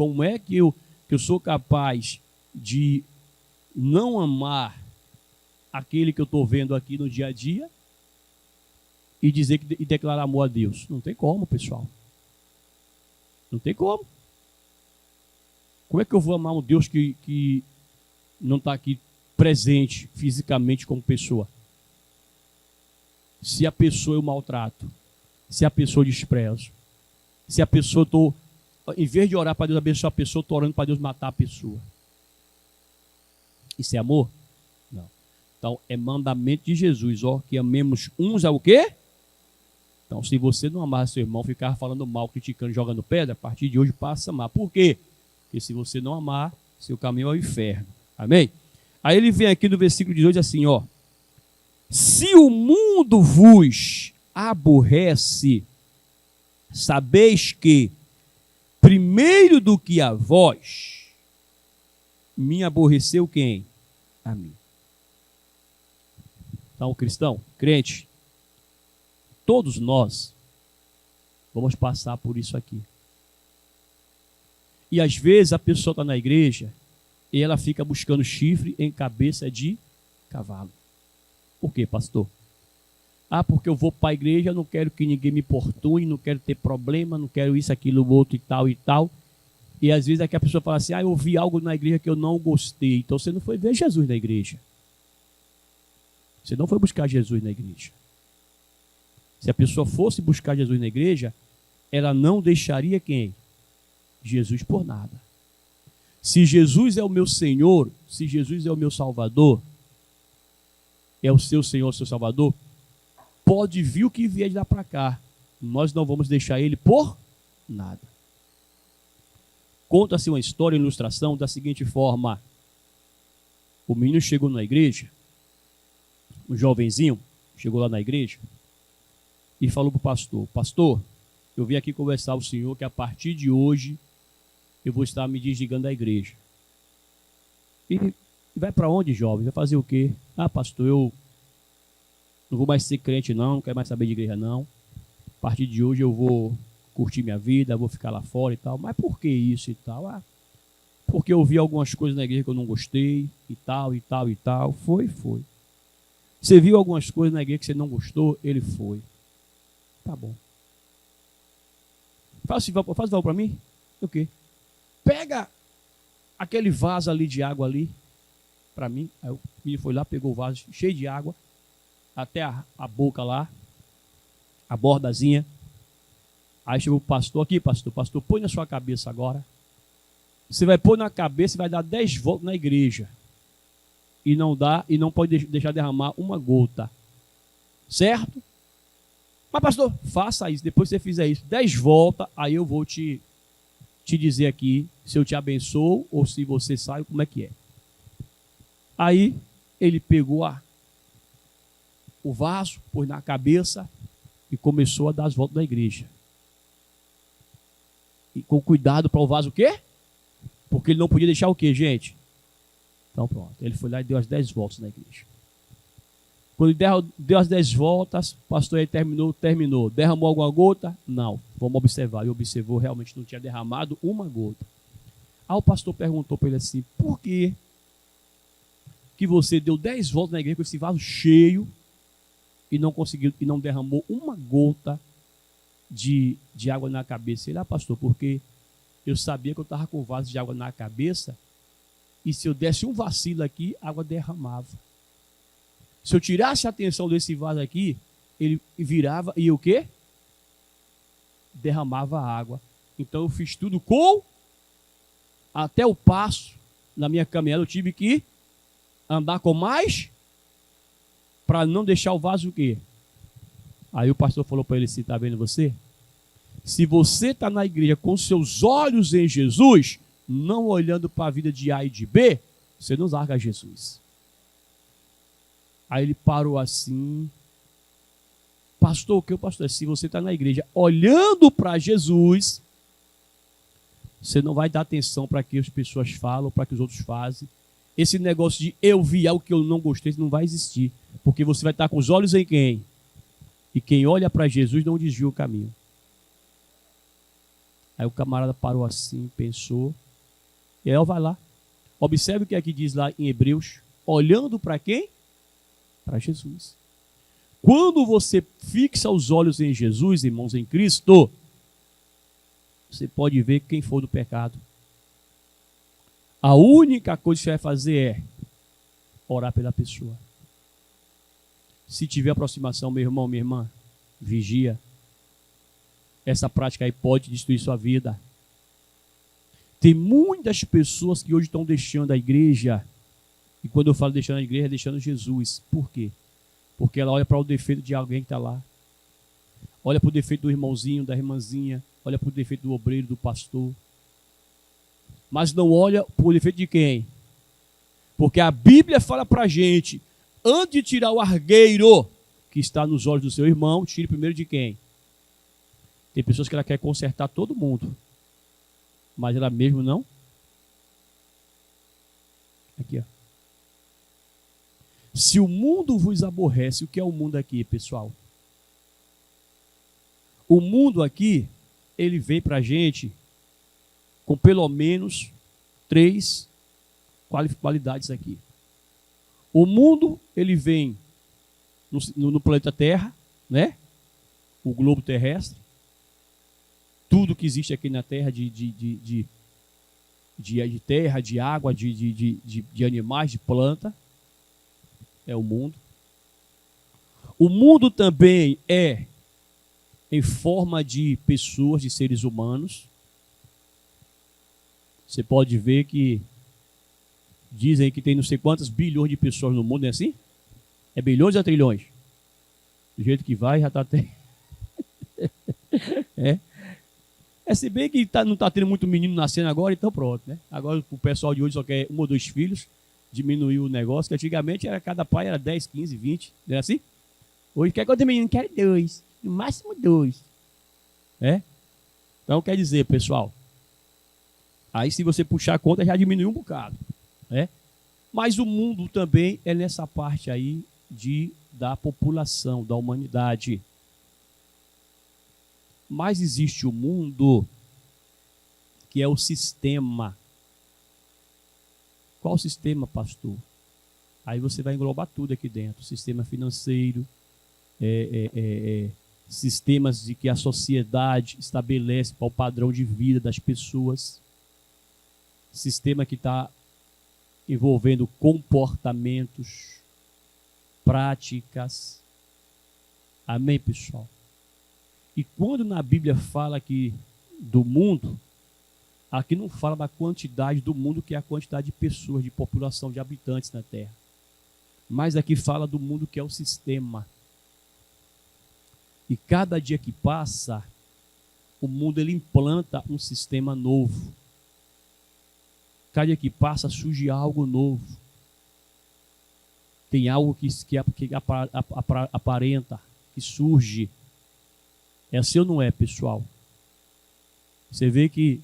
como é que eu sou capaz de não amar aquele que eu estou vendo aqui no dia a dia e dizer e declarar amor a Deus? Não tem como, pessoal. Não tem como. Como é que eu vou amar um Deus que não está aqui presente fisicamente como pessoa? Se a pessoa eu maltrato, se a pessoa eu desprezo, se a pessoa em vez de orar para Deus abençoar a pessoa, estou orando para Deus matar a pessoa. Isso é amor? Não. Então, é mandamento de Jesus, que amemos uns ao quê? Então, se você não amar seu irmão, ficar falando mal, criticando, jogando pedra, a partir de hoje passa a amar. Por quê? Porque se você não amar, seu caminho é o inferno. Amém? Aí ele vem aqui no versículo 18 assim, se o mundo vos aborrece, sabeis que, primeiro do que a vós, me aborreceu quem? A mim. Então, cristão, crente, todos nós vamos passar por isso aqui. E às vezes a pessoa está na igreja e ela fica buscando chifre em cabeça de cavalo. Por quê, pastor? Porque eu vou para a igreja, não quero que ninguém me importune, não quero ter problema, não quero isso, aquilo, outro e tal e tal. E às vezes aqui a pessoa fala assim, eu vi algo na igreja que eu não gostei. Então você não foi ver Jesus na igreja. Você não foi buscar Jesus na igreja. Se a pessoa fosse buscar Jesus na igreja, ela não deixaria quem? Jesus por nada. Se Jesus é o meu Senhor, se Jesus é o meu Salvador, é o seu Senhor, o seu Salvador, pode vir o que vier de lá para cá. Nós não vamos deixar ele por nada. Conta-se uma história, uma ilustração da seguinte forma. O menino chegou na igreja, um jovenzinho, chegou lá na igreja e falou para o pastor, pastor, eu vim aqui conversar com o senhor que a partir de hoje eu vou estar me desligando da igreja. E vai para onde, jovem? Vai fazer o quê? Pastor, eu não vou mais ser crente não quero mais saber de igreja não. A partir de hoje eu vou curtir minha vida, vou ficar lá fora e tal. Mas por que isso e tal? Porque eu vi algumas coisas na igreja que eu não gostei e tal, e tal, e tal. Foi. Você viu algumas coisas na igreja que você não gostou? Ele foi. Tá bom. Faz o favor para mim? O quê? Pega aquele vaso ali de água ali para mim. Aí o menino foi lá, pegou o vaso cheio de água, até a boca lá, a bordazinha. Aí chegou o pastor, aqui pastor, põe na sua cabeça agora. Você vai pôr na cabeça e vai dar 10 voltas na igreja. E não pode deixar derramar uma gota. Certo? Mas pastor, faça isso, depois que você fizer isso, 10 voltas, aí eu vou te dizer aqui se eu te abençoo ou se você sai, como é que é. Aí ele pegou o vaso, pôs na cabeça e começou a dar as voltas da igreja. E com cuidado para o vaso o quê? Porque ele não podia deixar o quê, gente? Então pronto, ele foi lá e deu as 10 voltas na igreja. Quando ele deu as 10 voltas, o pastor aí terminou. Derramou alguma gota? Não. Vamos observar. Ele observou, realmente não tinha derramado uma gota. Aí o pastor perguntou para ele assim, por que você deu 10 voltas na igreja com esse vaso cheio e não derramou uma gota de água na cabeça? Ele, pastor, porque eu sabia que eu estava com o vaso de água na cabeça e se eu desse um vacilo aqui, a água derramava. Se eu tirasse a atenção desse vaso aqui, ele virava e o quê? Derramava água. Então eu fiz tudo até o passo na minha caminhada eu tive que andar com mais para não deixar o vaso o quê? Aí o pastor falou para ele assim, está vendo você? Se você está na igreja com seus olhos em Jesus, não olhando para a vida de A e de B, você não larga Jesus. Aí ele parou assim. Pastor, o que o pastor? Se você está na igreja olhando para Jesus, você não vai dar atenção para que as pessoas falam, para que os outros fazem. Esse negócio de eu vi algo que eu não gostei, não vai existir. Porque você vai estar com os olhos em quem? E quem olha para Jesus não desvia o caminho. Aí o camarada parou assim, pensou. E aí ela vai lá. Observe o que é que diz lá em Hebreus. Olhando para quem? Para Jesus. Quando você fixa os olhos em Jesus, irmãos, em Cristo, você pode ver quem foi do pecado. A única coisa que você vai fazer é orar pela pessoa. Se tiver aproximação, meu irmão, minha irmã, vigia. Essa prática aí pode destruir sua vida. Tem muitas pessoas que hoje estão deixando a igreja. E quando eu falo deixando a igreja, é deixando Jesus. Por quê? Porque ela olha para o defeito de alguém que está lá. Olha para o defeito do irmãozinho, da irmãzinha. Olha para o defeito do obreiro, do pastor. Mas não olha para o defeito de quem? Porque a Bíblia fala para a gente, antes de tirar o argueiro que está nos olhos do seu irmão, tire primeiro de quem? Tem pessoas que ela quer consertar todo mundo. Mas ela mesmo não. Aqui, ó. Se o mundo vos aborrece, o que é o mundo aqui, pessoal? O mundo aqui, ele vem para a gente com pelo menos 3 qualidades aqui. O mundo, ele vem no planeta Terra, né? O globo terrestre. Tudo que existe aqui na Terra de terra, de água, de animais, de planta, é o mundo. O mundo também é em forma de pessoas, de seres humanos. Você pode ver que dizem que tem não sei quantas bilhões de pessoas no mundo, não é assim? É bilhões ou trilhões? Do jeito que vai, já está até... se bem que não está tendo muito menino nascendo agora, então pronto, né? Agora o pessoal de hoje só quer 1 ou 2 filhos, diminuiu o negócio, que antigamente cada pai era 10, 15, 20, não era assim? Hoje quer quantos meninos? Quer 2, no máximo 2. Então quer dizer, pessoal, aí se você puxar a conta já diminui um bocado, Mas o mundo também é nessa parte aí da população, da humanidade. Mas existe o mundo que é o sistema. Qual sistema, pastor? Aí você vai englobar tudo aqui dentro. Sistema financeiro, sistemas de que a sociedade estabelece para o padrão de vida das pessoas. Sistema que está envolvendo comportamentos, práticas. Amém, pessoal? E quando na Bíblia fala aqui do mundo, aqui não fala da quantidade do mundo, que é a quantidade de pessoas, de população, de habitantes na Terra. Mas aqui fala do mundo que é o sistema. E cada dia que passa, o mundo ele implanta um sistema novo. Cada dia que passa, surge algo novo. Tem algo que aparenta, que surge. É assim ou não é, pessoal? Você vê que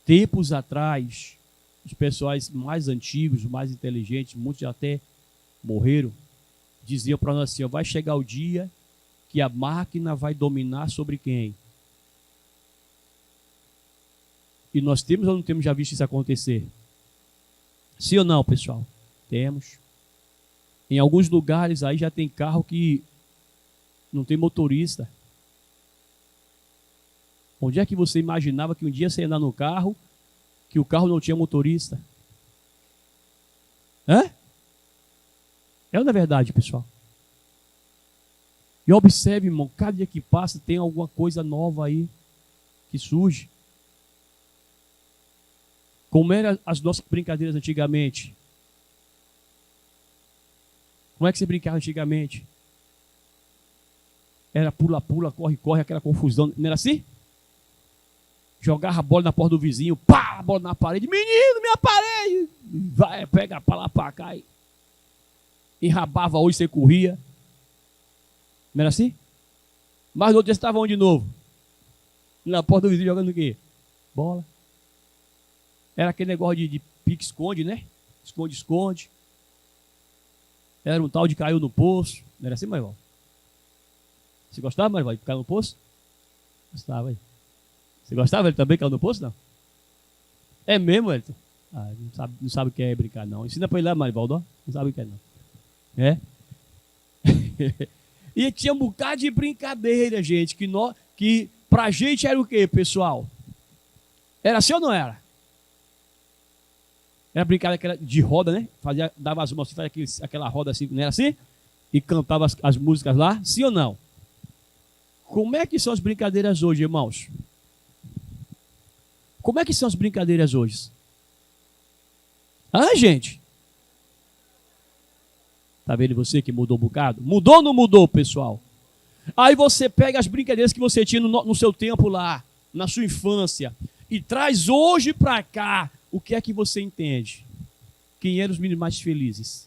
tempos atrás, os pessoais mais antigos, mais inteligentes, muitos já até morreram, diziam para nós assim, vai chegar o dia que a máquina vai dominar sobre quem? E nós temos ou não temos já visto isso acontecer? Sim ou não, pessoal? Temos. Em alguns lugares aí já tem carro que não tem motorista. Onde é que você imaginava que um dia você ia andar no carro, que o carro não tinha motorista? É ou não é verdade, pessoal? E observe, irmão, cada dia que passa tem alguma coisa nova aí que surge. Como eram as nossas brincadeiras antigamente? Como é que você brincava antigamente? Era pula-pula, corre-corre, aquela confusão. Não era assim? Jogava a bola na porta do vizinho, pá, a bola na parede. Menino, minha parede! Vai, pega pra lá, pra cá. Enrabava hoje, você corria. Não era assim? Mas no outro dia você estava onde de novo? Na porta do vizinho jogando o quê? Bola. Era aquele negócio de pique-esconde, né? Esconde-esconde. Era um tal de caiu no poço. Não era assim, Marival? Você gostava, Marival, de cair no poço? Gostava, aí. Você gostava? Ele também caiu no poço, não? É mesmo, Elton? Não sabe o que é brincar, não. Ensina para ele lá, Marivaldo. Não sabe o que é, não. É? E tinha um bocado de brincadeira, gente, que pra gente era o quê, pessoal? Era assim ou não era? Era brincadeira de roda, né? Dava as mãos, fazia aquela roda assim, não era assim? E cantava as músicas lá, sim ou não? Como é que são as brincadeiras hoje, irmãos? Como é que são as brincadeiras hoje? Gente? Tá vendo você que mudou um bocado? Mudou ou não mudou, pessoal? Aí você pega as brincadeiras que você tinha no seu tempo lá, na sua infância, e traz hoje para cá. O que é que você entende? Quem eram os meninos mais felizes?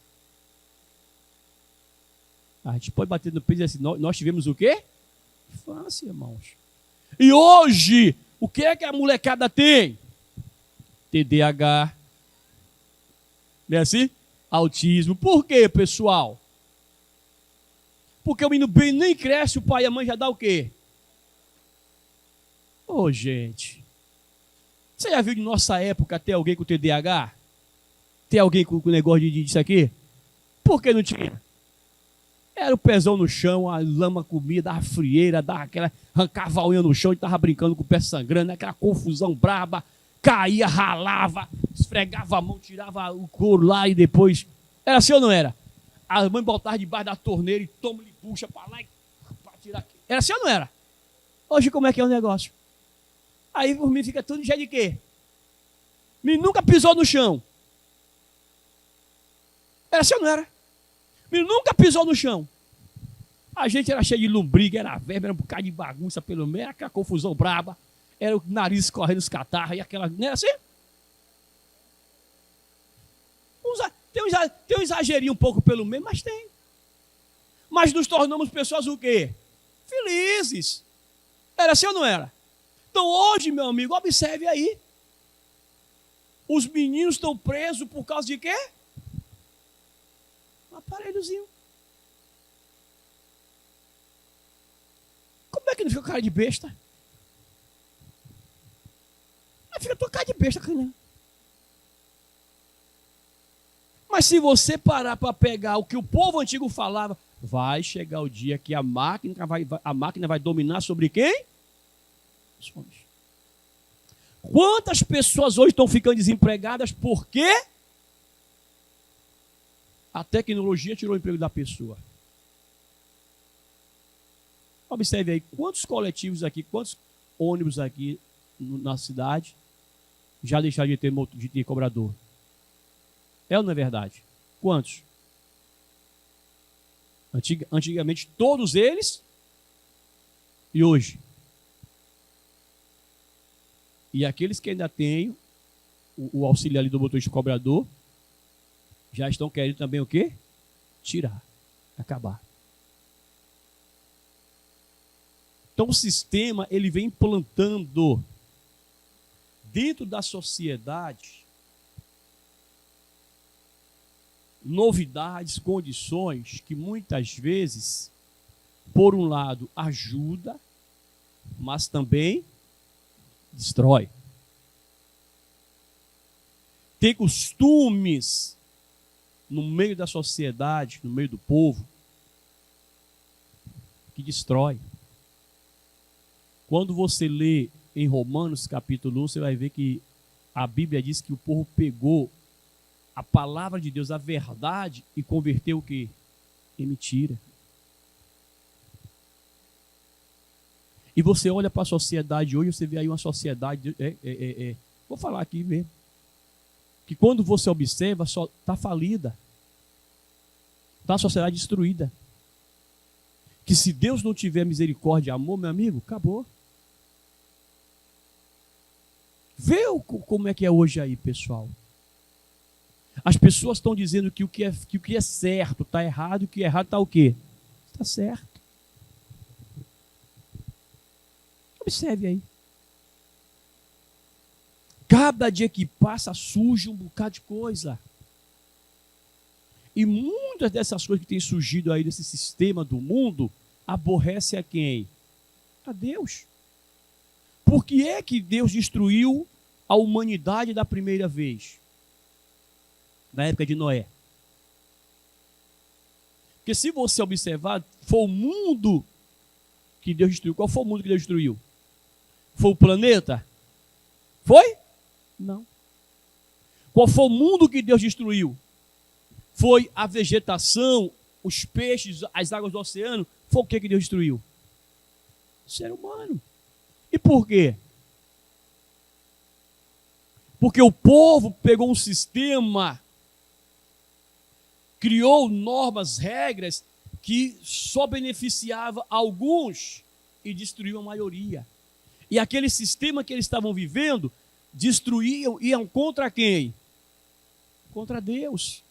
A gente pode bater no peito e dizer assim, nós tivemos o quê? Infância, irmãos. E hoje, o que é que a molecada tem? TDAH. Não é assim? Autismo. Por quê, pessoal? Porque o menino bem nem cresce, o pai e a mãe já dá o quê? Gente. Você já viu de nossa época ter alguém com TDAH? Ter alguém com negócio disso aqui? Por que não tinha? Era o pezão no chão, a lama comia, dava frieira, dava aquela, arrancava a unha no chão e estava brincando com o pé sangrando, aquela confusão braba, caía, ralava, esfregava a mão, tirava o couro lá e depois... Era assim ou não era? A mãe botava debaixo da torneira e toma-lhe puxa para lá e para tirar aqui. Era assim ou não era? Hoje como é que é o negócio? Aí por mim fica tudo cheio de quê? Me nunca pisou no chão. Era assim ou não era? Me nunca pisou no chão. A gente era cheio de lombriga, era verme, era um bocado de bagunça pelo meio, era aquela confusão braba, era o nariz correndo os catarros e aquela... Não era assim? Tem um exagerinho um pouco pelo meio, mas tem. Mas nos tornamos pessoas o quê? Felizes. Era assim ou não era? Então hoje, meu amigo, observe aí. Os meninos estão presos por causa de quê? Um aparelhozinho. Como é que não fica cara de besta? Mas fica tua cara de besta, né? Mas se você parar para pegar o que o povo antigo falava, vai chegar o dia que a máquina vai dominar sobre quem? Os homens. Quantas pessoas hoje estão ficando desempregadas porque a tecnologia tirou o emprego da pessoa? Observe aí, quantos coletivos aqui, quantos ônibus aqui na cidade já deixaram de ter cobrador? É ou não é verdade? Quantos? Antigamente todos eles e hoje. E aqueles que ainda têm o auxílio ali do motorista cobrador já estão querendo também o quê? Tirar, acabar. Então o sistema ele vem implantando dentro da sociedade novidades, condições que muitas vezes, por um lado, ajuda, mas também destrói. Tem costumes no meio da sociedade, no meio do povo, que destrói. Quando você lê em Romanos capítulo 1, você vai ver que a Bíblia diz que o povo pegou a palavra de Deus, a verdade, e converteu o quê? Em mentira. E você olha para a sociedade hoje, você vê aí uma sociedade, vou falar aqui mesmo, que quando você observa, só está falida. Está a sociedade destruída. Que se Deus não tiver misericórdia e amor, meu amigo, acabou. Vê como é que é hoje aí, pessoal. As pessoas estão dizendo que o que é certo está errado, e o que é errado está o quê? Está certo. Observe aí. Cada dia que passa surge um bocado de coisa. E muitas dessas coisas que têm surgido aí desse sistema do mundo aborrece a quem? A Deus. Por que é que Deus destruiu a humanidade da primeira vez? Na época de Noé. Porque se você observar, foi o mundo que Deus destruiu. Qual foi o mundo que Deus destruiu? Foi o planeta? Foi? Não. Qual foi o mundo que Deus destruiu? Foi a vegetação, os peixes, as águas do oceano? Foi o que Deus destruiu? O ser humano. E por quê? Porque o povo pegou um sistema, criou normas, regras, que só beneficiava alguns e destruiu a maioria. E aquele sistema que eles estavam vivendo, iam contra quem? Contra Deus.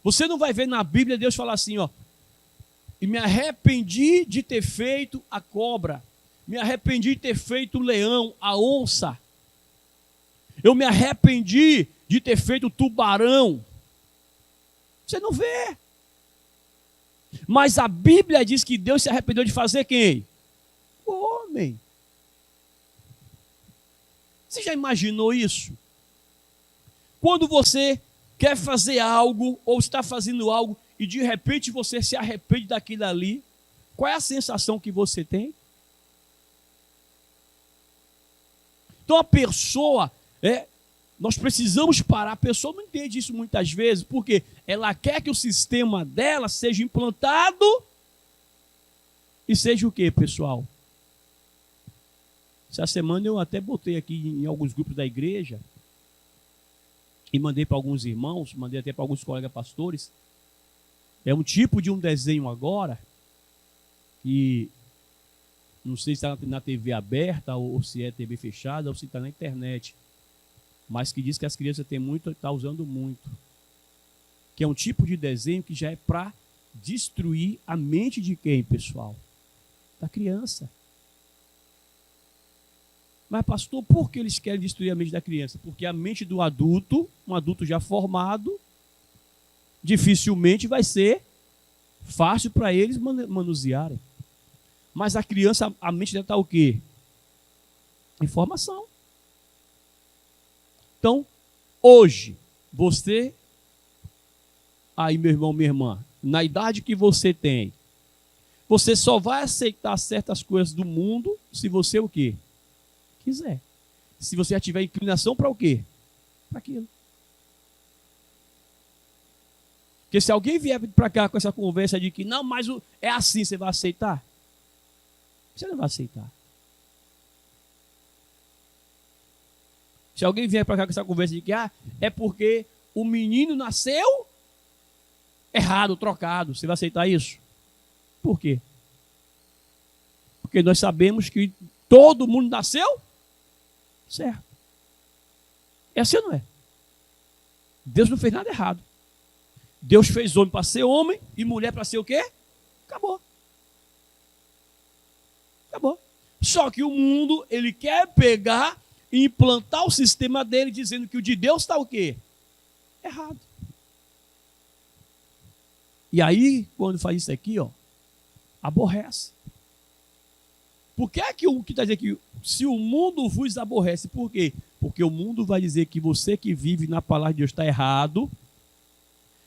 Você não vai ver na Bíblia Deus falar assim, ó, e me arrependi de ter feito a cobra, me arrependi de ter feito o leão, a onça, eu me arrependi de ter feito o tubarão. Você não vê. Mas a Bíblia diz que Deus se arrependeu de fazer quem? O homem. Você já imaginou isso? Quando você quer fazer algo, ou está fazendo algo, e de repente você se arrepende daquilo ali, qual é a sensação que você tem? Então a pessoa, nós precisamos parar, a pessoa não entende isso muitas vezes, porque ela quer que o sistema dela seja implantado, e seja o quê, pessoal? Essa semana eu até botei aqui em alguns grupos da igreja, e mandei para alguns irmãos, mandei até para alguns colegas pastores. É um tipo de um desenho agora, que não sei se está na TV aberta, ou se é TV fechada, ou se está na internet, mas que diz que as crianças têm muito, estão usando muito. Que é um tipo de desenho que já é para destruir a mente de quem, pessoal? Da criança. Mas, pastor, por que eles querem destruir a mente da criança? Porque a mente do adulto, um adulto já formado, dificilmente vai ser fácil para eles manusearem. Mas a criança, a mente deve estar o quê? Informação. Então, hoje, você, aí meu irmão, minha irmã, na idade que você tem, você só vai aceitar certas coisas do mundo se você o quê? Quiser. Se você já tiver inclinação para o quê? Para aquilo. Porque se alguém vier para cá com essa conversa de que não, mas é assim, você vai aceitar? Você não vai aceitar. Se alguém vier para cá com essa conversa de que é porque o menino nasceu errado, trocado, você vai aceitar isso? Por quê? Porque nós sabemos que todo mundo nasceu certo. É assim ou não é? Deus não fez nada errado. Deus fez homem para ser homem e mulher para ser o quê? Acabou. Acabou. Só que o mundo, ele quer pegar e implantar o sistema dele, dizendo que o de Deus está o quê? Errado. E aí, quando faz isso aqui, ó, aborrece. Por que é que o que está dizendo aqui? Se o mundo vos aborrece, por quê? Porque o mundo vai dizer que você que vive na palavra de Deus está errado,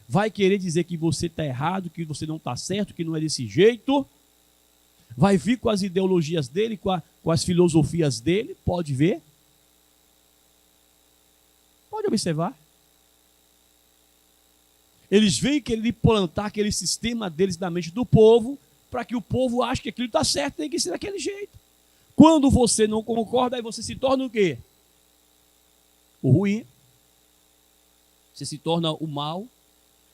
vai querer dizer que você está errado, que você não está certo, que não é desse jeito, vai vir com as ideologias dele, com as filosofias dele, pode ver, pode observar. Eles vêm querer implantar aquele sistema deles na mente do povo, para que o povo ache que aquilo está certo, tem que ser daquele jeito. Quando você não concorda, aí você se torna o quê? O ruim. Você se torna o mal.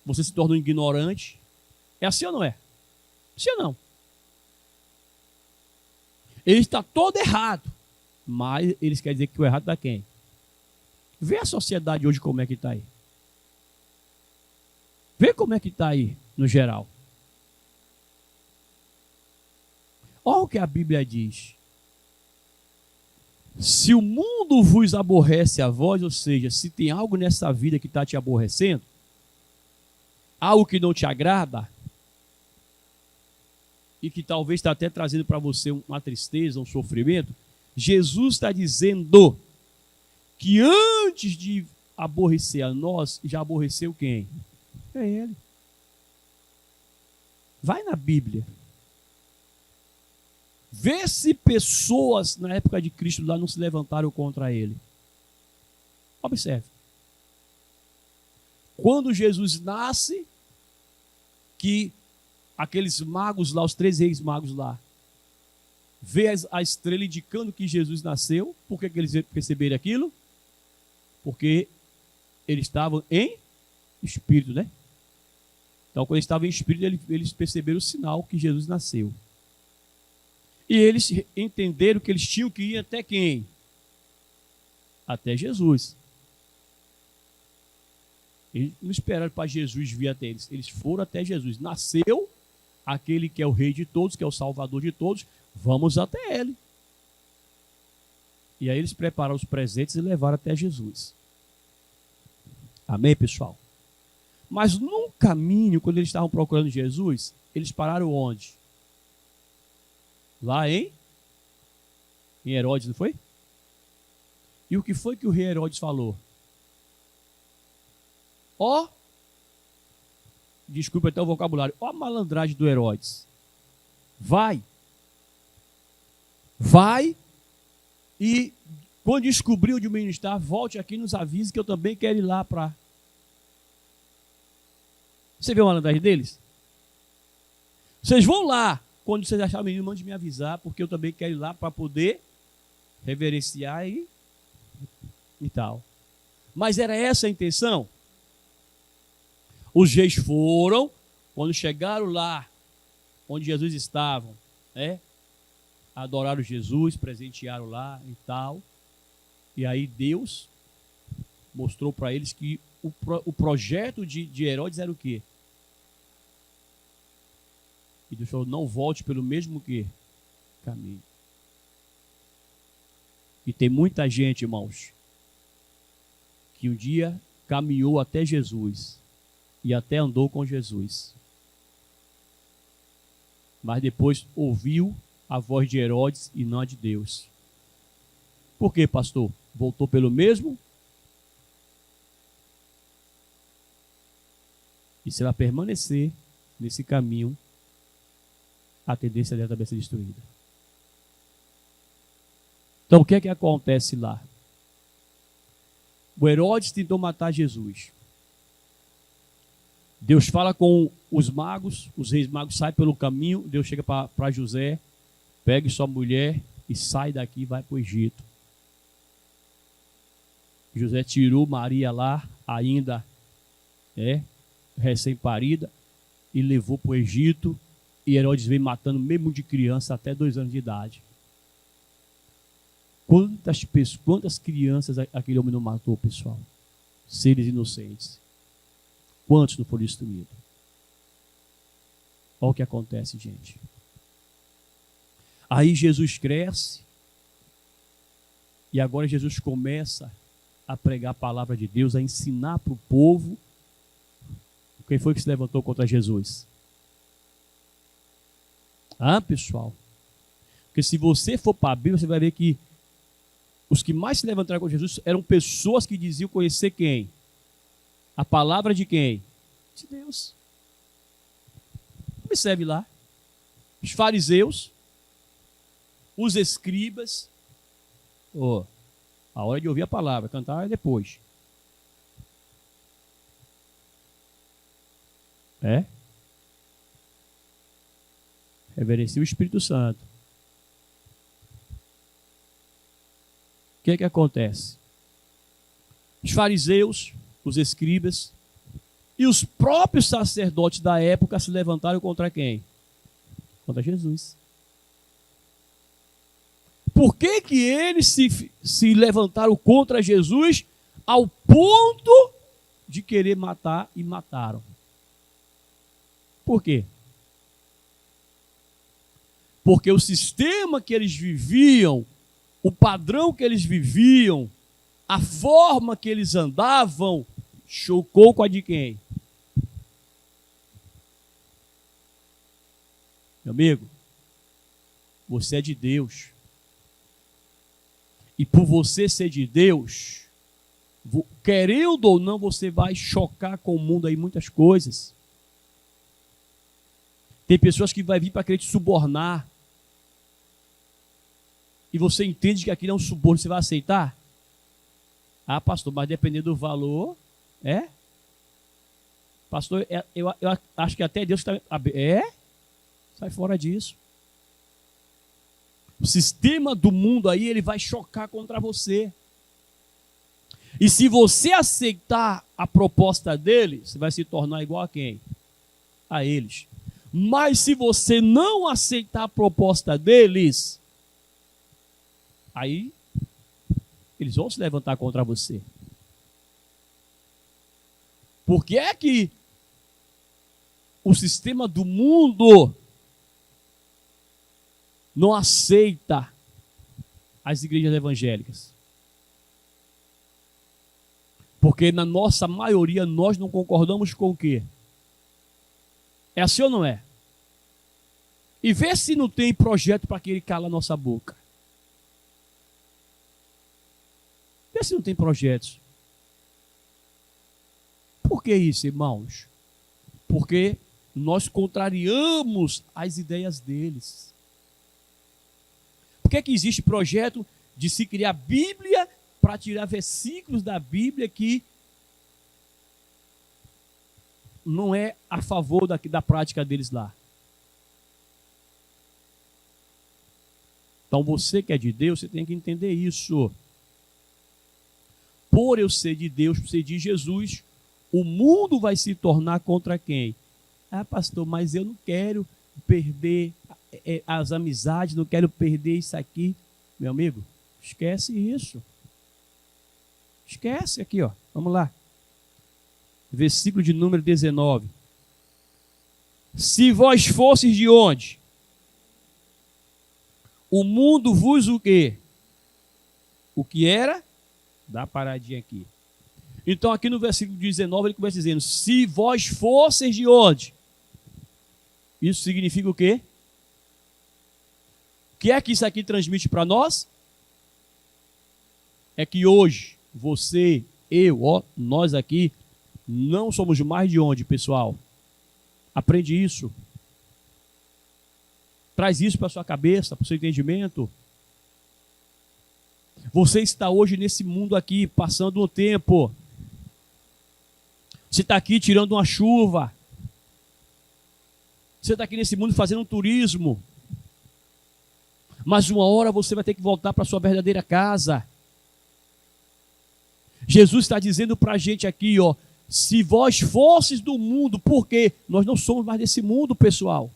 Você se torna um ignorante. É assim ou não é? Sim ou não? Ele está todo errado. Mas eles querem dizer que o errado está quem? Vê a sociedade hoje como é que está aí. Vê como é que está aí, no geral. Olha o que a Bíblia diz. Se o mundo vos aborrece a vós, ou seja, se tem algo nessa vida que está te aborrecendo, algo que não te agrada, e que talvez está até trazendo para você uma tristeza, um sofrimento, Jesus está dizendo que antes de aborrecer a nós, já aborreceu quem? É ele. Vai na Bíblia. Vê se pessoas na época de Cristo lá não se levantaram contra ele. Observe. Quando Jesus nasce, que aqueles magos lá, os 3 reis magos lá, vê a estrela indicando que Jesus nasceu. Por que eles perceberam aquilo? Porque eles estavam em espírito, né? Então, quando eles estavam em espírito, eles perceberam o sinal que Jesus nasceu. E eles entenderam que eles tinham que ir até quem? Até Jesus. Eles não esperaram para Jesus vir até eles. Eles foram até Jesus. Nasceu aquele que é o rei de todos, que é o salvador de todos. Vamos até ele. E aí eles prepararam os presentes e levaram até Jesus. Amém, pessoal? Mas no caminho, quando eles estavam procurando Jesus, eles pararam onde? Lá em Herodes, não foi? E o que foi que o rei Herodes falou? Desculpa até o vocabulário, a malandragem do Herodes. Vai e quando descobrir onde o menino está, volte aqui e nos avise que eu também quero ir lá para... Você viu a malandragem deles? Vocês vão lá, quando vocês acharem o menino, mande me avisar, porque eu também quero ir lá para poder reverenciar e tal. Mas era essa a intenção? Os reis foram, quando chegaram lá, onde Jesus estava, adoraram Jesus, presentearam lá e tal. E aí Deus mostrou para eles que o projeto de Herodes era o quê? E Deus falou, não volte pelo mesmo caminho. E tem muita gente, irmãos, que um dia caminhou até Jesus e até andou com Jesus. Mas depois ouviu a voz de Herodes e não a de Deus. Por quê, pastor? Voltou pelo mesmo? E se ela permanecer nesse caminho, a tendência dela também ser destruída. Então, o que é que acontece lá? O Herodes tentou matar Jesus. Deus fala com os magos, os reis magos saem pelo caminho, Deus chega para José, pegue sua mulher e sai daqui e vai para o Egito. José tirou Maria lá, ainda recém-parida, e levou para o Egito, e Herodes veio matando mesmo de criança até 2 anos de idade. Quantas crianças aquele homem não matou, pessoal? Seres inocentes. Quantos não foram destruídos? Olha o que acontece, gente. Aí Jesus cresce, e agora Jesus começa a pregar a palavra de Deus, a ensinar para o povo. Quem foi que se levantou contra Jesus? Pessoal? Porque se você for para a Bíblia, você vai ver que os que mais se levantaram contra Jesus eram pessoas que diziam conhecer quem? A palavra de quem? De Deus. Observe lá. Os fariseus, os escribas. A hora de ouvir a palavra, cantar é depois. Reverencia o Espírito Santo. O que é que acontece? Os fariseus, os escribas e os próprios sacerdotes da época se levantaram contra quem? Contra Jesus. Por que que eles se levantaram contra Jesus ao ponto de querer matar e mataram? Por quê? Porque o sistema que eles viviam, o padrão que eles viviam, a forma que eles andavam, chocou com a de quem? Meu amigo, você é de Deus. E por você ser de Deus, querendo ou não, você vai chocar com o mundo aí muitas coisas. Tem pessoas que vai vir para querer te subornar. E você entende que aquilo é um suborno, você vai aceitar? Ah, pastor, mas dependendo do valor, pastor, eu acho que até Deus está... Sai fora disso. O sistema do mundo aí, ele vai chocar contra você. E se você aceitar a proposta dele, você vai se tornar igual a quem? A eles. Mas se você não aceitar a proposta deles, aí eles vão se levantar contra você. Por que é que o sistema do mundo não aceita as igrejas evangélicas? Porque na nossa maioria nós não concordamos com o quê? É assim ou não é? E vê se não tem projeto para que ele cala a nossa boca. Vê se não tem projetos. Por que isso, irmãos? Porque nós contrariamos as ideias deles. Por que existe projeto de se criar Bíblia para tirar versículos da Bíblia que não é a favor da prática deles lá? Então você que é de Deus, você tem que entender isso. Por eu ser de Deus, por ser de Jesus, o mundo vai se tornar contra quem? Ah, pastor, mas eu não quero perder as amizades, não quero perder isso aqui. Meu amigo, esquece isso. Esquece aqui, ó. Vamos lá. Versículo de número 19. Se vós fosseis de onde? O mundo vos o quê? O que era? Dá uma paradinha aqui. Então aqui no versículo 19 ele começa dizendo, se vós fosseis de onde? Isso significa o quê? O que é que isso aqui transmite para nós? É que hoje, você, eu, nós aqui, não somos mais de onde, pessoal? Aprende isso. Traz isso para a sua cabeça, para o seu entendimento. Você está hoje nesse mundo aqui, passando um tempo. Você está aqui tirando uma chuva. Você está aqui nesse mundo fazendo um turismo. Mas uma hora você vai ter que voltar para a sua verdadeira casa. Jesus está dizendo para a gente aqui, ó, se vós fosses do mundo, porque nós não somos mais desse mundo, pessoal.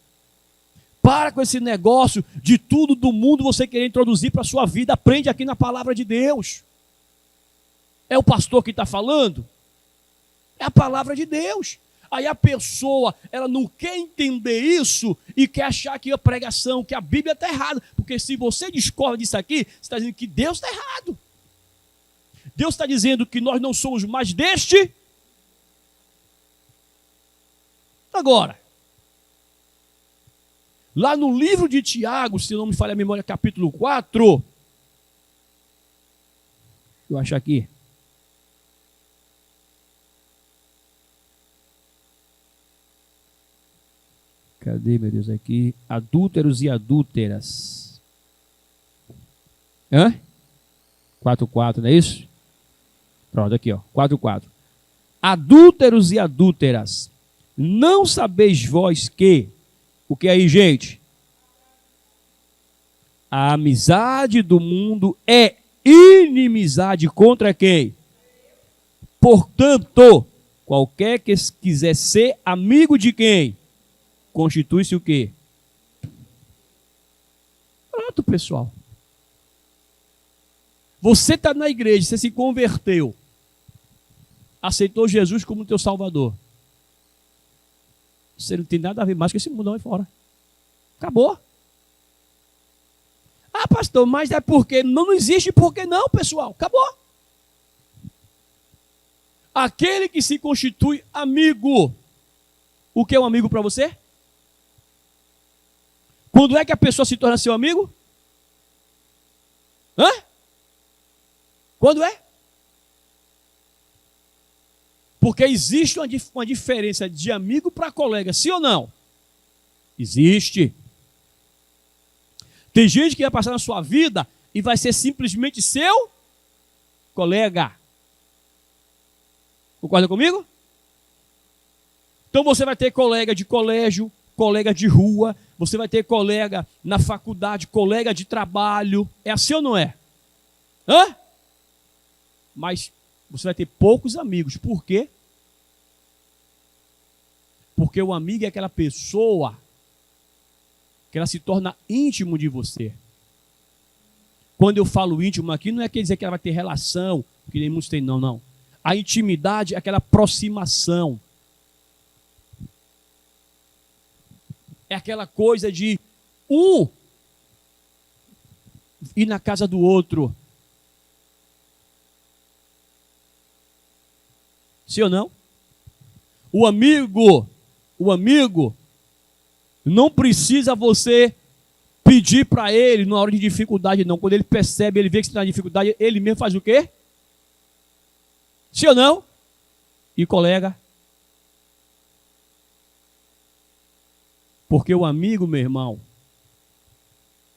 Para com esse negócio de tudo do mundo você querer introduzir para a sua vida. Aprende aqui na palavra de Deus. É o pastor que está falando? É a palavra de Deus. Aí a pessoa, ela não quer entender isso e quer achar que a pregação, que a Bíblia está errada. Porque se você discorda disso aqui, você está dizendo que Deus está errado. Deus está dizendo que nós não somos mais deste. Agora, lá no livro de Tiago, se não me falha a memória, capítulo 4. Deixa eu achar aqui. Cadê, meu Deus, aqui? Adúlteros e adúlteras. 4:4, não é isso? Pronto, aqui, ó. 4:4. Adúlteros e adúlteras, não sabeis vós que... O que aí, gente? A amizade do mundo é inimizade contra quem? Portanto, qualquer que quiser ser amigo de quem? Constitui-se o quê? Pronto, pessoal. Você está na igreja, você se converteu, aceitou Jesus como teu Salvador. Você não tem nada a ver mais com esse mundão aí fora. Acabou. Ah, pastor, mas é porque não existe porque não, pessoal. Acabou. Aquele que se constitui amigo. O que é um amigo para você? Quando é que a pessoa se torna seu amigo? Quando é? Porque existe uma diferença de amigo para colega, sim ou não? Existe. Tem gente que vai passar na sua vida e vai ser simplesmente seu colega. Concorda comigo? Então você vai ter colega de colégio, colega de rua, você vai ter colega na faculdade, colega de trabalho. É assim ou não é? Hã? Mas você vai ter poucos amigos. Por quê? Porque o amigo é aquela pessoa que ela se torna íntimo de você. Quando eu falo íntimo aqui, não é quer dizer que ela vai ter relação, que nem muitos têm, não. A intimidade é aquela aproximação. É aquela coisa de um ir na casa do outro. Sim ou não? O amigo não precisa você pedir para ele na hora de dificuldade, não. Quando ele percebe, ele vê que você está na dificuldade, ele mesmo faz o quê? Sim ou não? E colega? Porque o amigo, meu irmão,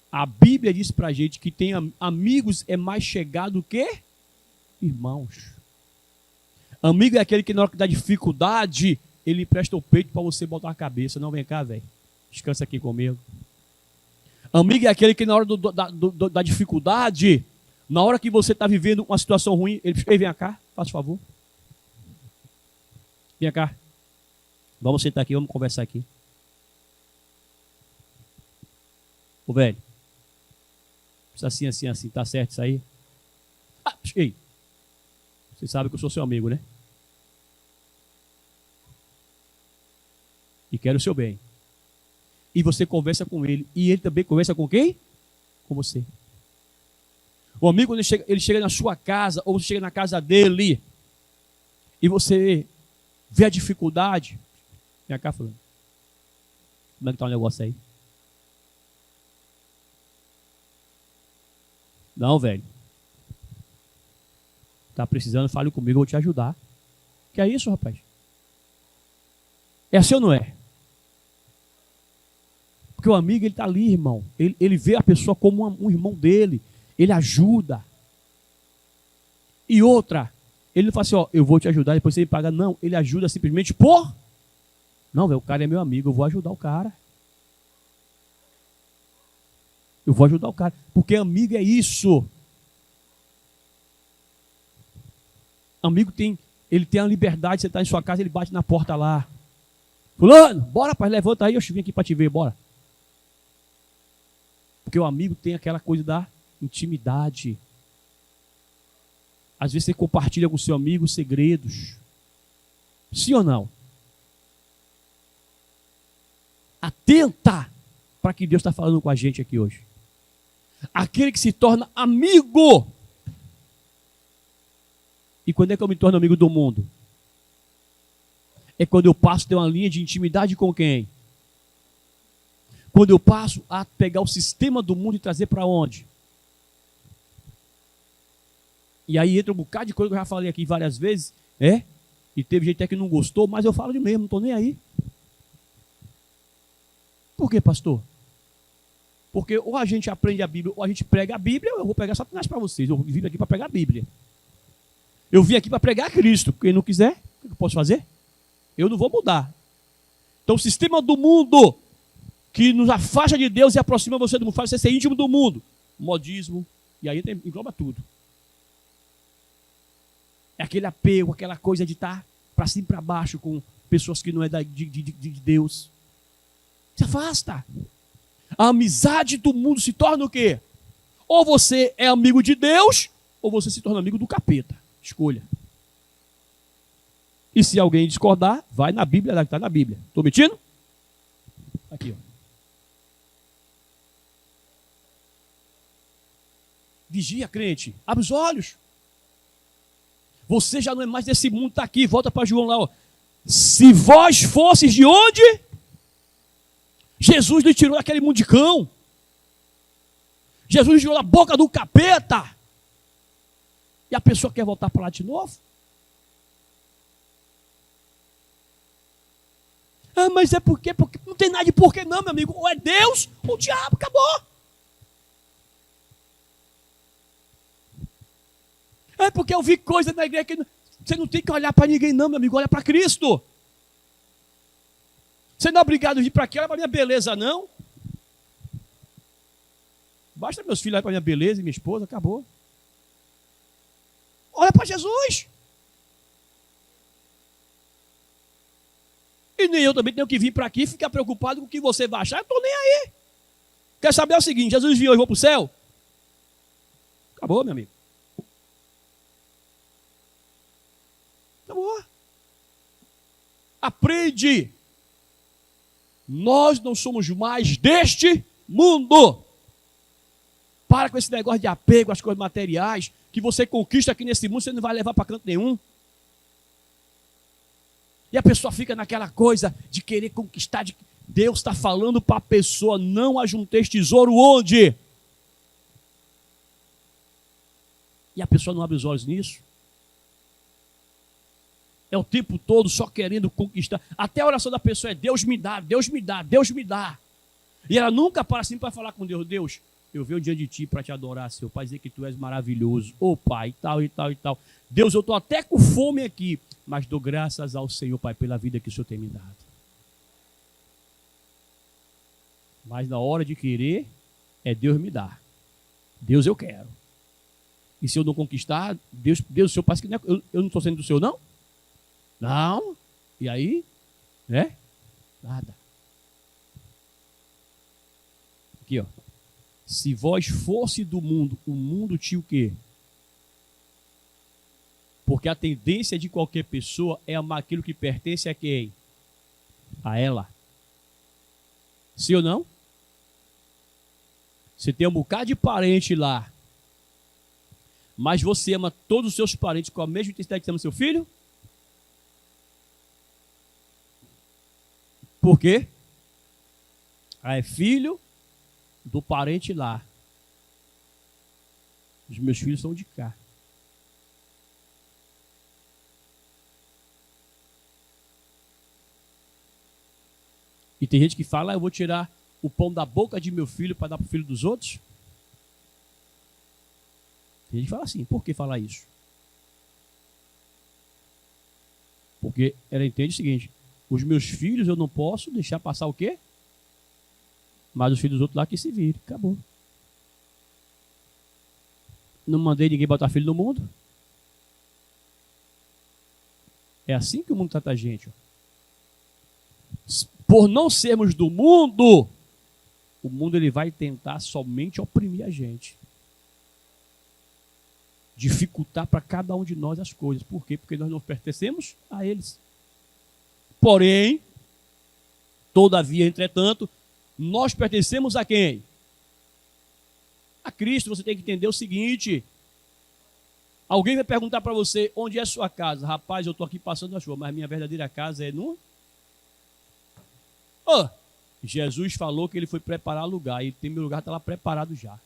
a Bíblia diz para a gente que tem amigos é mais chegado que irmãos. Amigo é aquele que na hora da dificuldade, ele empresta o peito para você botar a cabeça. Não, vem cá, velho. Descansa aqui comigo. Amigo é aquele que na hora da dificuldade, na hora que você está vivendo uma situação ruim, ele diz, ei, vem cá, faz favor. Vem cá. Vamos sentar aqui, vamos conversar aqui. Ô, velho. Assim, tá certo isso aí? Ah, ei. Você sabe que eu sou seu amigo, né? E quero o seu bem. E você conversa com ele. E ele também conversa com quem? Com você. O amigo, quando ele chega na sua casa, ou você chega na casa dele, e você vê a dificuldade. Vem cá, falando. Como é que tá o negócio aí? Não, velho. Tá precisando, fale comigo, eu vou te ajudar. Que é isso, rapaz? É assim ou não é? Porque o amigo, ele está ali, irmão. Ele vê a pessoa como um irmão dele. Ele ajuda. E outra, ele não fala assim, ó, eu vou te ajudar, depois você me paga. Não, ele ajuda simplesmente por... Não, velho, o cara é meu amigo, eu vou ajudar o cara. Eu vou ajudar o cara. Porque amigo é isso. Amigo ele tem a liberdade, você está em sua casa, ele bate na porta lá. Fulano, bora, rapaz, levanta aí, eu vim aqui para te ver, bora. Porque o amigo tem aquela coisa da intimidade. Às vezes você compartilha com o seu amigo segredos. Sim ou não? Atenta para que Deus está falando com a gente aqui hoje. Aquele que se torna amigo. E quando é que eu me torno amigo do mundo? É quando eu passo a ter uma linha de intimidade com quem? Quando eu passo a pegar o sistema do mundo e trazer para onde? E aí entra um bocado de coisa que eu já falei aqui várias vezes, e teve gente até que não gostou, mas eu falo de mesmo, não estou nem aí. Por quê, pastor? Porque ou a gente aprende a Bíblia, ou a gente prega a Bíblia, ou eu vou pregar Satanás para vocês. Eu vim aqui para pregar a Bíblia. Eu vim aqui para pregar a Cristo. Quem não quiser, o que eu posso fazer? Eu não vou mudar. Então o sistema do mundo que nos afasta de Deus e aproxima você do mundo, faz você ser íntimo do mundo. Modismo, e aí engloba tudo. É aquele apego, aquela coisa de estar para cima e para baixo com pessoas que não é de Deus. Se afasta. A amizade do mundo se torna o quê? Ou você é amigo de Deus, ou você se torna amigo do capeta. Escolha. E se alguém discordar, vai na Bíblia, está na Bíblia. Estou mentindo? Aqui, ó. Vigia, crente. Abre os olhos. Você já não é mais desse mundo, está aqui. Volta para João lá, ó. Se vós fosses de onde? Jesus lhe tirou daquele mundo de cão. Jesus lhe tirou da boca do capeta. E a pessoa quer voltar para lá de novo. Ah, mas é porque não tem nada de porquê não, meu amigo. Ou é Deus ou o diabo, acabou. É porque eu vi coisa na igreja que você não tem que olhar para ninguém não, meu amigo. Olha para Cristo. Você não é obrigado a vir para aqui, olha para minha beleza, não. Basta meus filhos olharem para minha beleza e minha esposa, acabou. Olha para Jesus. E nem eu também tenho que vir para aqui e ficar preocupado com o que você vai achar. Eu estou nem aí. Quer saber o seguinte, Jesus viu, eu vou para o céu? Acabou, meu amigo. Acabou. Aprende. Nós não somos mais deste mundo. Para com esse negócio de apego às coisas materiais, que você conquista aqui nesse mundo, você não vai levar para canto nenhum. E a pessoa fica naquela coisa de querer conquistar. Deus está falando para a pessoa, não ajuntei tesouro onde? E a pessoa não abre os olhos nisso. É o tempo todo só querendo conquistar. Até a oração da pessoa é Deus me dá, Deus me dá, Deus me dá. E ela nunca para assim para falar com Deus. Deus, eu venho diante de ti para te adorar, Senhor, para dizer que tu és maravilhoso. Ô Pai, tal e tal e tal. Deus, eu estou até com fome aqui, mas dou graças ao Senhor, Pai, pela vida que o Senhor tem me dado. Mas na hora de querer, é Deus me dá. Deus eu quero. E se eu não conquistar, Deus o Senhor parece que não é, eu não estou sendo do Senhor, não? Não. E aí, né? Nada. Aqui, ó. Se vós fosse do mundo, o mundo tinha o quê? Porque a tendência de qualquer pessoa é amar aquilo que pertence a quem? A ela. Sim ou não? Você tem um bocado de parente lá, mas você ama todos os seus parentes com a mesma intensidade que você ama seu filho? Por quê? Ah, é filho do parente lá. Os meus filhos são de cá. E tem gente que fala, eu vou tirar o pão da boca de meu filho para dar para o filho dos outros. Tem gente que fala assim, por que falar isso? Porque ela entende o seguinte, os meus filhos eu não posso deixar passar o quê? Mas os filhos dos outros lá que se virem, acabou. Não mandei ninguém botar filho no mundo. É assim que o mundo trata a gente. Ó. Por não sermos do mundo, o mundo ele vai tentar somente oprimir a gente. Dificultar para cada um de nós as coisas. Por quê? Porque nós não pertencemos a eles. Porém, todavia, entretanto, nós pertencemos a quem? A Cristo. Você tem que entender o seguinte. Alguém vai perguntar para você, onde é a sua casa? Rapaz, eu estou aqui passando na chuva, mas minha verdadeira casa é no... Oh, Jesus falou que ele foi preparar lugar, e tem meu lugar, está lá preparado já.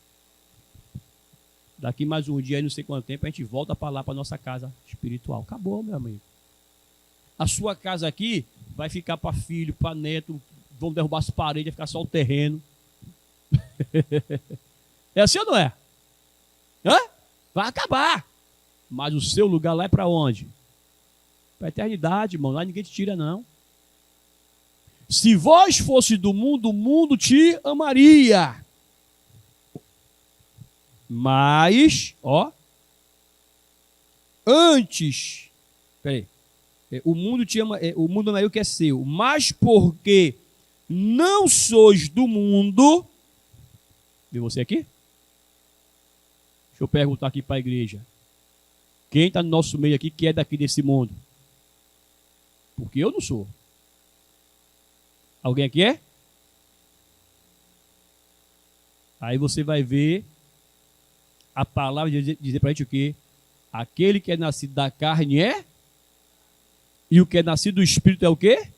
Daqui mais um dia, aí não sei quanto tempo, a gente volta para lá, para a nossa casa espiritual. Acabou, meu amigo. A sua casa aqui vai ficar para filho, para neto, vão derrubar as paredes, vai ficar só o terreno. É assim ou não é? Hã? Vai acabar. Mas o seu lugar lá é para onde? Para a eternidade, irmão. Lá ninguém te tira, não. Se vós fosse do mundo, o mundo te amaria. Mas, ó, antes, peraí, o mundo te ama, o mundo amaria o que é seu, mas porque não sois do mundo, vê você aqui? Deixa eu perguntar aqui para a igreja. Quem está no nosso meio aqui que é daqui desse mundo? Porque eu não sou. Alguém aqui é? Aí você vai ver a palavra dizer para a gente o quê? Aquele que é nascido da carne é? E o que é nascido do Espírito é o quê?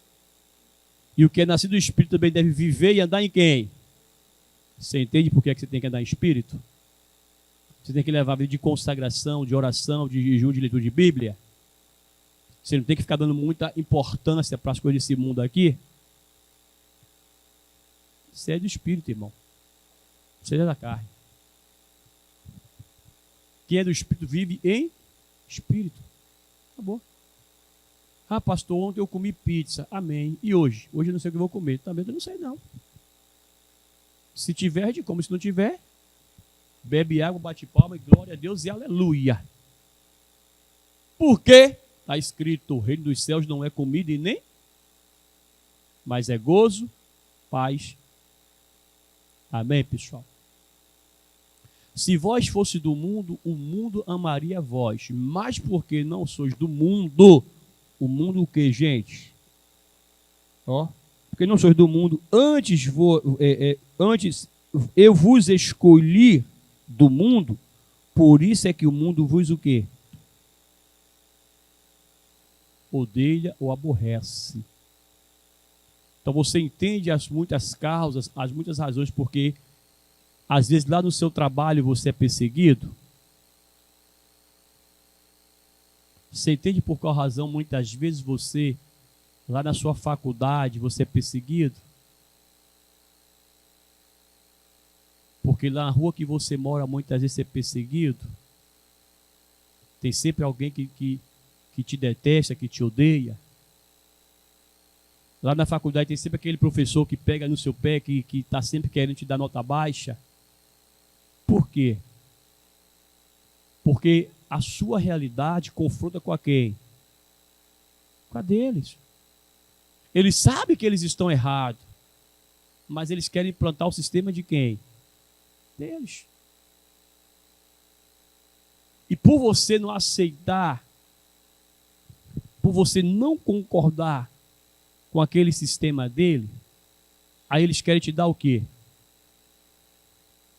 E o que é nascido do Espírito também deve viver e andar em quem? Você entende por que você tem que andar em Espírito? Você tem que levar a vida de consagração, de oração, de jejum, de leitura de Bíblia. Você não tem que ficar dando muita importância para as coisas desse mundo aqui. Você é do Espírito, irmão. Você é da carne. Quem é do Espírito vive em Espírito. Acabou. Ah, pastor, ontem eu comi pizza. Amém. E hoje? Hoje eu não sei o que eu vou comer. Também eu não sei, não. Se tiver, a gente come. Se não tiver, bebe água, bate palma e glória a Deus e aleluia. Por quê? Está escrito, o reino dos céus não é comida e nem, mas é gozo, paz. Amém, pessoal? Se vós fosse do mundo, o mundo amaria vós. Mas porque não sois do mundo, o mundo o que, gente? Ó, porque não sois do mundo, antes eu vos escolhi do mundo, por isso é que o mundo vos o quê? Odeia ou aborrece. Então você entende as muitas causas, as muitas razões porque às vezes lá no seu trabalho você é perseguido. Você entende por qual razão muitas vezes você, lá na sua faculdade, você é perseguido? Porque lá na rua que você mora, muitas vezes você é perseguido. Tem sempre alguém que te detesta, que te odeia. Lá na faculdade tem sempre aquele professor que pega no seu pé, que está sempre querendo te dar nota baixa. Por quê? Porque a sua realidade confronta com a quem? Com a deles. Eles sabem que eles estão errados, mas eles querem implantar o sistema de quem? Deles. E por você não aceitar, por você não concordar com aquele sistema dele, aí eles querem te dar o quê?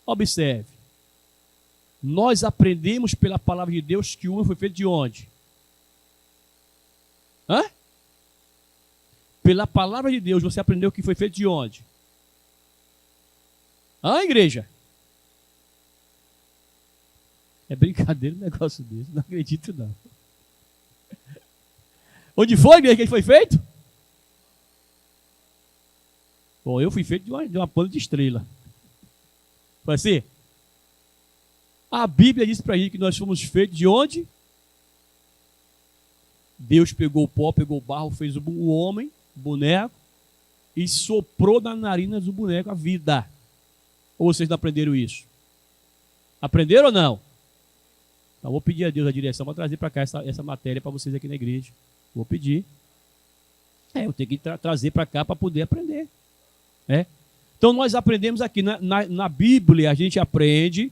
Observe. Nós aprendemos pela palavra de Deus que o homem foi feito de onde? Hã? Pela palavra de Deus você aprendeu que foi feito de onde? Hã, igreja? É brincadeira um negócio desse, não acredito não. Onde foi, igreja, que ele foi feito? Bom, eu fui feito de uma pano de estrela. Foi assim? A Bíblia diz para a gente que nós fomos feitos de onde? Deus pegou o pó, pegou o barro, fez o homem, o boneco, e soprou na narina do boneco a vida. Ou vocês não aprenderam isso? Aprenderam ou não? Então, vou pedir a Deus a direção para trazer para cá essa matéria para vocês aqui na igreja. Vou pedir. Eu tenho que trazer para cá para poder aprender. Então nós aprendemos aqui na Bíblia, a gente aprende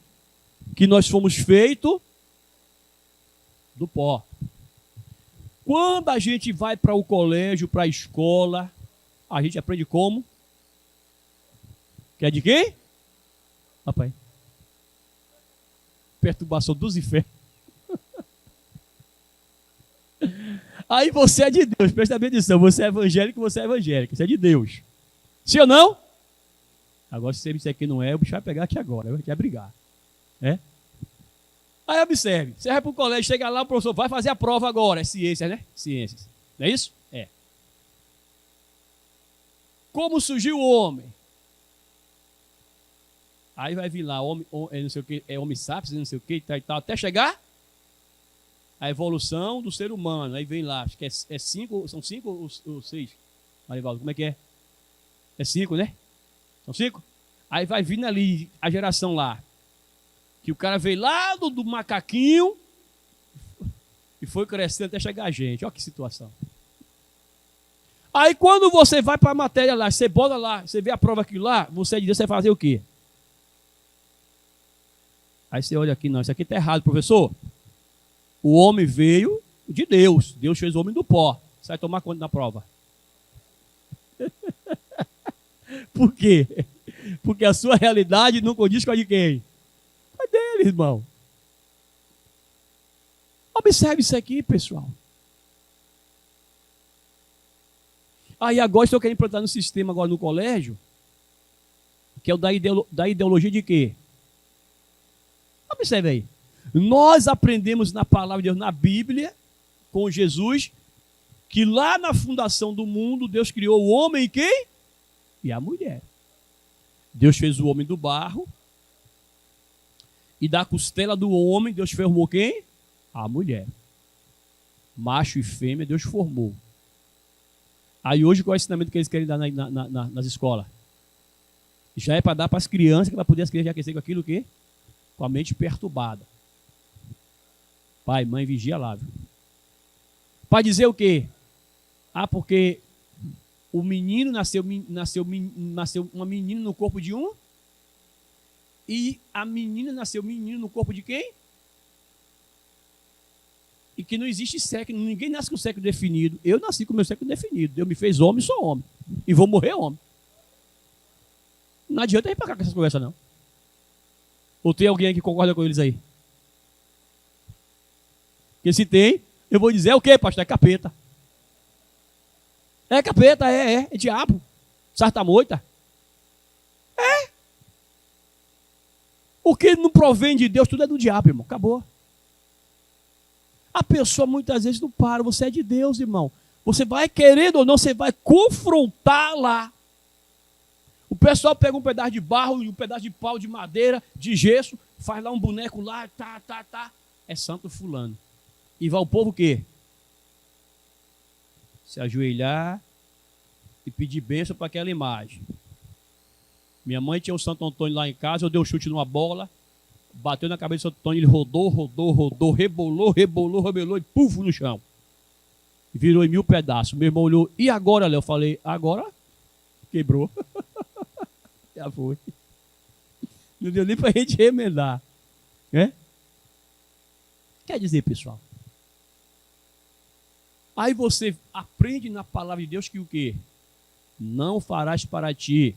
que nós fomos feitos do pó. Quando a gente vai para o colégio, para a escola, a gente aprende como? Que é de quem? Rapaz. Perturbação dos infernos. Aí você é de Deus, presta bem atenção, você é evangélico, você é de Deus. Sim ou não? Agora, se você me disser que não é, o bicho vai pegar aqui agora, vai brigar. Aí observe, você vai para o colégio, chega lá, o professor vai fazer a prova agora, é ciência, né? Ciências, não é isso? Como surgiu o homem? Aí vai vir lá, homem, não sei o que, Homo sapiens, não sei o que, e tal, até chegar a evolução do ser humano. Aí vem lá, acho que é 5, são 5 ou 6? Marivaldo, como é que é? É 5, né? São 5? Aí vai vindo ali a geração lá, que o cara veio lá do macaquinho e foi crescendo até chegar a gente. Olha que situação. Aí quando você vai para a matéria lá, você bota lá, você vê a prova aqui lá, você diz, você vai fazer o quê? Aí você olha aqui, não, isso aqui está errado, professor. O homem veio de Deus. Deus fez o homem do pó. Você vai tomar conta da prova. Por quê? Porque a sua realidade não condiz com a de quem? É dele, irmão. Observe isso aqui, pessoal. Aí agora estou querendo implantar no sistema agora no colégio, que é o da ideologia de quê? Observe aí. Nós aprendemos na palavra de Deus, na Bíblia, com Jesus, que lá na fundação do mundo, Deus criou o homem e quem? E a mulher. Deus fez o homem do barro. E da costela do homem, Deus formou quem? A mulher. Macho e fêmea, Deus formou. Aí hoje, qual é o ensinamento que eles querem dar nas escolas? Já é para dar para as crianças, que vai poder as crianças já aquecer com aquilo o quê? Com a mente perturbada. Pai, mãe, vigia lá. Viu? Para dizer o quê? Ah, porque o menino nasceu uma menina no corpo de um, e a menina nasceu menino no corpo de quem? E que não existe sexo, ninguém nasce com sexo definido. Eu nasci com meu sexo definido. Deus me fez homem, sou homem. E vou morrer homem. Não adianta ir para cá com essas conversas, não. Ou tem alguém que concorda com eles aí? Porque se tem, eu vou dizer, é o quê, pastor? É capeta. É capeta, é diabo. Sarta moita. É. O que não provém de Deus, tudo é do diabo, irmão. Acabou. A pessoa muitas vezes não para. Você é de Deus, irmão. Você vai, querendo ou não, você vai confrontar lá. O pessoal pega um pedaço de barro e um pedaço de pau, de madeira, de gesso, faz lá um boneco lá, tá. É santo fulano. E vai o povo o quê? Se ajoelhar e pedir bênção para aquela imagem. Minha mãe tinha um Santo Antônio lá em casa, eu dei um chute numa bola, bateu na cabeça do Santo Antônio, ele rodou, rebolou e puf no chão. Virou em 1000 pedaços. Meu irmão olhou, e agora, Léo? Eu falei, agora quebrou. Já foi. Não deu nem para a gente remendar. Né? Quer dizer, pessoal, aí você aprende na palavra de Deus que o quê? Não farás para ti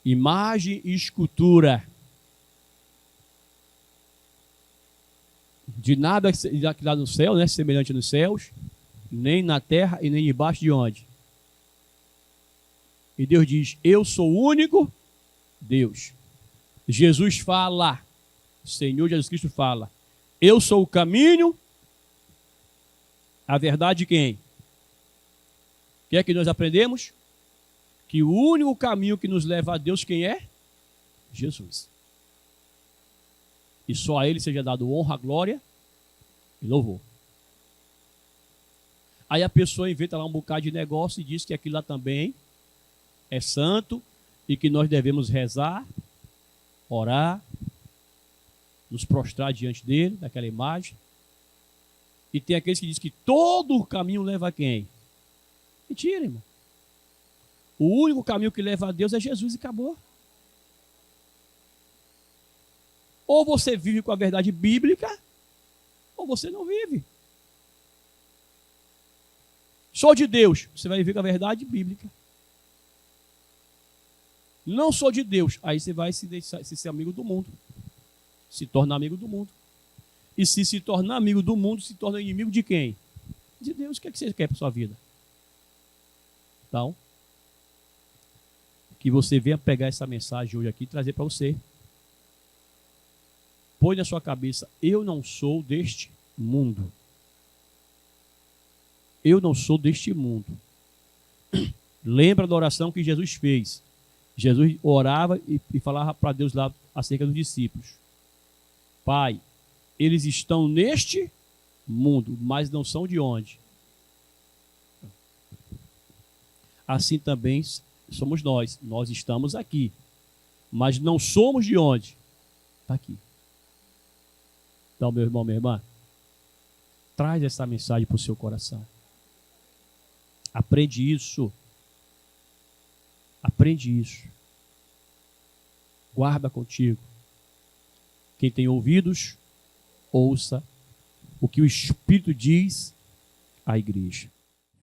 imagem e escultura de nada que lá no céu, né, semelhante nos céus, nem na terra e nem debaixo de onde. E Deus diz, eu sou o único Deus. Jesus fala, o Senhor Jesus Cristo fala, eu sou o caminho, a verdade de quem? O que é que nós aprendemos? Que o único caminho que nos leva a Deus, quem é? Jesus. E só a Ele seja dado honra, glória e louvor. Aí a pessoa inventa lá um bocado de negócio e diz que aquilo lá também é santo e que nós devemos rezar, orar, nos prostrar diante dele, daquela imagem. E tem aqueles que dizem que todo o caminho leva a quem? Mentira, irmão. O único caminho que leva a Deus é Jesus e acabou. Ou você vive com a verdade bíblica, ou você não vive. Sou de Deus, você vai viver com a verdade bíblica. Não sou de Deus, aí você vai se ser amigo do mundo. Se torna amigo do mundo. E se tornar amigo do mundo, se torna inimigo de quem? De Deus. O que é que você quer para a sua vida? Então, que você venha pegar essa mensagem hoje aqui e trazer para você. Põe na sua cabeça, eu não sou deste mundo. Eu não sou deste mundo. Lembra da oração que Jesus fez. Jesus orava e falava para Deus lá acerca dos discípulos. Pai, eles estão neste mundo, mas não são de onde? Assim também somos nós. Nós estamos aqui, mas não somos de onde? Está aqui. Então, meu irmão, minha irmã, traz essa mensagem para o seu coração. Aprende isso. Aprende isso. Guarda contigo. Quem tem ouvidos, ouça o que o Espírito diz à igreja.